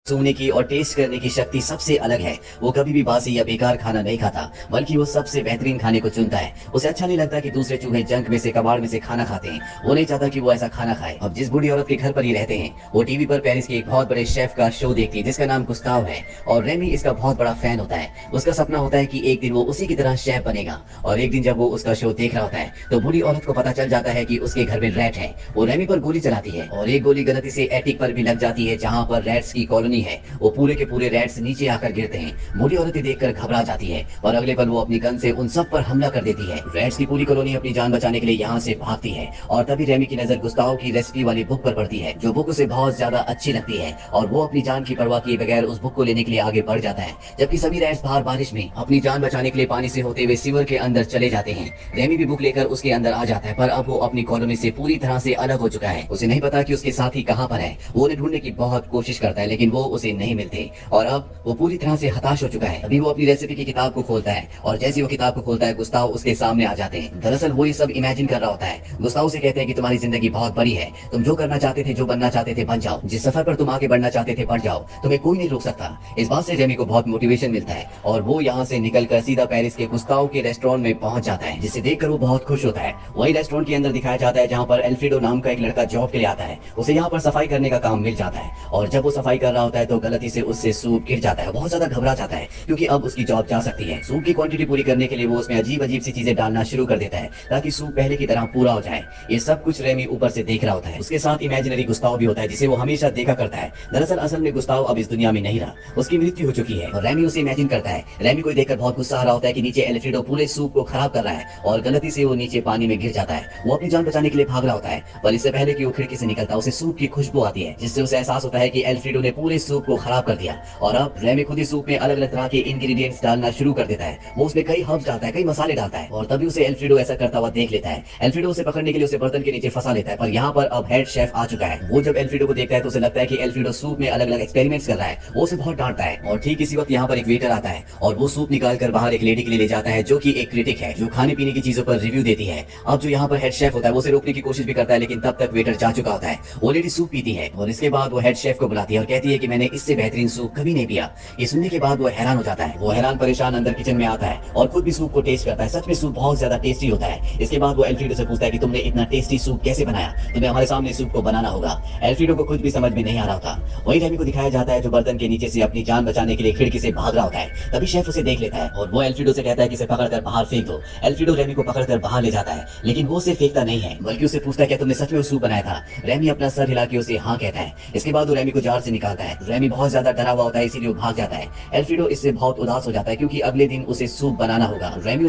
सूंघने की और टेस्ट करने की शक्ति सबसे अलग है। वो कभी भी बासी या बेकार खाना नहीं खाता, बल्कि वो सबसे बेहतरीन खाने को चुनता है। उसे अच्छा नहीं लगता कि दूसरे चूहे जंक में से, कबाड़ में से खाना खाते हैं। वो नहीं चाहता कि वो ऐसा खाना खाए। अब जिस बूढ़ी औरत के घर पर ये रहते हैं, वो टीवी पर पेरिस के एक बहुत बड़े शेफ का शो देखती है जिसका नाम गुस्ताव है, और रेमी इसका बहुत बड़ा फैन होता है। उसका सपना होता है कि एक दिन वो उसी की तरह शेफ बनेगा। और एक दिन जब वो उसका शो देख रहा होता है तो बूढ़ी औरत को पता चल जाता है कि उसके घर में रैट है। वो रेमी पर गोली चलाती है और एक गोली गलती से एटिक पर भी लग जाती है जहाँ पर रैट्स की कॉलोनी है। वो पूरे के पूरे रैट्स नीचे आकर गिरते हैं। बूढ़ी औरत देखकर घबरा जाती है और अगले पल वो अपनी गन से उन सब पर हमला कर देती है। रैट्स की पूरी कॉलोनी अपनी जान बचाने के लिए यहाँ से भागती है, और तभी रेमी की नजर गुस्ताव की रेसिपी वाली बुक पर पड़ती है, जो बुक उसे बहुत ज्यादा अच्छी लगती है। और वो अपनी जान की परवाह किए बगैर उस बुक को लेने के लिए आगे बढ़ जाता है, जबकि सभी रैट्स बाहर बारिश में अपनी जान बचाने के लिए पानी से होते हुए सीवर के अंदर चले जाते हैं। रेमी भी बुक लेकर उसके अंदर आ जाता है, पर अब वो अपनी कॉलोनी से पूरी तरह से अलग हो चुका है। उसे नहीं पता कि उसके साथी कहाँ पर है। वो उन्हें ढूंढने की बहुत कोशिश करता है, लेकिन वो उसे नहीं मिलते, और अब वो पूरी तरह से हताश हो चुका है। अभी वो अपनी रेसिपी की किताब को खोलता है, और जैसे वो किताब को खोलता है गुस्ताव उसके सामने आ जाते हैं। दरअसल वो ये सब इमेजिन कर रहा होता है। गुस्ताव से कहते हैं कि तुम्हारी जिंदगी बहुत बड़ी है, तुम जो करना चाहते थे, जो बनना चाहते थे, बन जाओ। जिस सफर पर तुम आगे बढ़ना चाहते थे, बढ़ जाओ, तुम्हें कोई नहीं रोक सकता। इस बात से रेमी को बहुत मोटिवेशन मिलता है, और वो यहाँ से निकलकर सीधा पेरिस के गुस्ताव के रेस्टोरेंट में पहुंच जाता है, जिसे देखकर वो बहुत खुश होता है। वही रेस्टोरेंट के अंदर दिखाया जाता है जहाँ पर एल्फ्रेडो नाम का एक लड़का जॉब के लिए आता है। उसे यहाँ पर सफाई करने का काम मिल जाता है, और जब वो सफाई कर रहा होता है तो गलती से उससे सूप गिर जाता है। बहुत ज्यादा घबरा जाता है क्योंकि अब उसकी जॉब जा सकती है। सूप की क्वांटिटी पूरी करने के लिए वो उसमें अजीब अजीब सी चीजें डालना शुरू कर देता है ताकि सूप पहले की तरह पूरा हो जाए। ये सब कुछ रेमी ऊपर से देख रहा होता है। उसके साथ इमेजिनरी गुस्ताव भी होता है, जिसे वो हमेशा देखा करता है। दरअसल असल में गुस्ताव अब इस दुनिया में नहीं रहा, उसकी मृत्यु हो चुकी है, और रेमी उसे इमेजिन करता है। रेमी को देखकर बहुत गुस्सा आ रहा होता है कि नीचे एल्फ्रेडो पूरे सूप को खराब कर रहा है, और गलती से वो नीचे पानी में गिर जाता है। वो अपनी जान बचाने के लिए भाग रहा होता है, पर इससे पहले कि वो खिड़की से निकलता है, उसे सूप की खुशबू आती है, जिससे उसे एहसास होता है कि एल्फ्रेडो ने पूरे सूप को खराब कर दिया। और अब रेमी खुद ही सूप में अलग अलग तरह के इंग्रेडिएंट्स डालना शुरू कर देता है। वो उसमें कई हर्ब्स डालता है, कई मसाले डालता है, और तभी उसे एल्फ्रेडो ऐसा करता हुआ देख लेता है। एल्फ्रेडो उसे पकड़ने के लिए उसे बर्तन के नीचे फंसा लेता है, पर यहाँ पर अब हेड शेफ आ चुका है। वो जब एल्फ्रेडो को देखता है तो उसे लगता है कि एल्फ्रेडो सूप में अलग अलग एक्सपेरिमेंट्स कर रहा है। वो उसे बहुत डांटता है, और ठीक इसी वक्त यहाँ पर एक वेटर आता है, और वो सूप निकाल कर बाहर एक लेडी के लिए ले जाता है, जो कि एक क्रिटिक है, जो खाने पीने की चीजों पर रिव्यू देती है। अब जो यहाँ पर हेड शेफ होता है वो उसे रोकने की कोशिश भी करता है, लेकिन तब तक वेटर जा चुका होता है। वो लेडी सूप पीती है, और इसके बाद वो हेड शेफ को बुलाती है और कहती है कि मैंने इससे बेहतरीन सूप कभी नहीं पिया। ये सुनने के बाद वो हैरान हो जाता है। वो हैरान परेशान अंदर किचन में आता है और खुद भी सूप को टेस्ट करता है। सच में सूप बहुत ज्यादा टेस्टी होता है। इसके बाद वो एल्फ्रेडो से पूछता है कि तुमने इतना टेस्टी सूप कैसे बनाया, तुम्हें हमारे सामने सूप को बनाना होगा। एल्फ्रेडो को खुद भी समझ में नहीं आ रहा होता। वही रेमी को दिखाया जाता है जो बर्तन के नीचे से अपनी जान बचाने के लिए खिड़की से भाग रहा होता है। तभी शेफ उसे देख लेता है, और वो एल्फ्रेडो से कहता है कि इसे पकड़कर बाहर फेंक दो। एल्फ्रेडो रेमी को पकड़कर बाहर ले जाता है, लेकिन वो उसे फेंकता नहीं है, बल्कि उसे पूछता है कि तुमने सच में सूप बनाया था। रेमी अपना सर हिला के उसे हाँ कहता है। इसके बाद वो रेमी को जार से निकालता है। रेमी बहुत ज्यादा डरा हुआ होता है, इसीलिए वो भाग जाता है। एल्फ्रेडो इससे बहुत उदास हो जाता है क्योंकि अगले दिन उसे सूप बनाना होगा। रेमी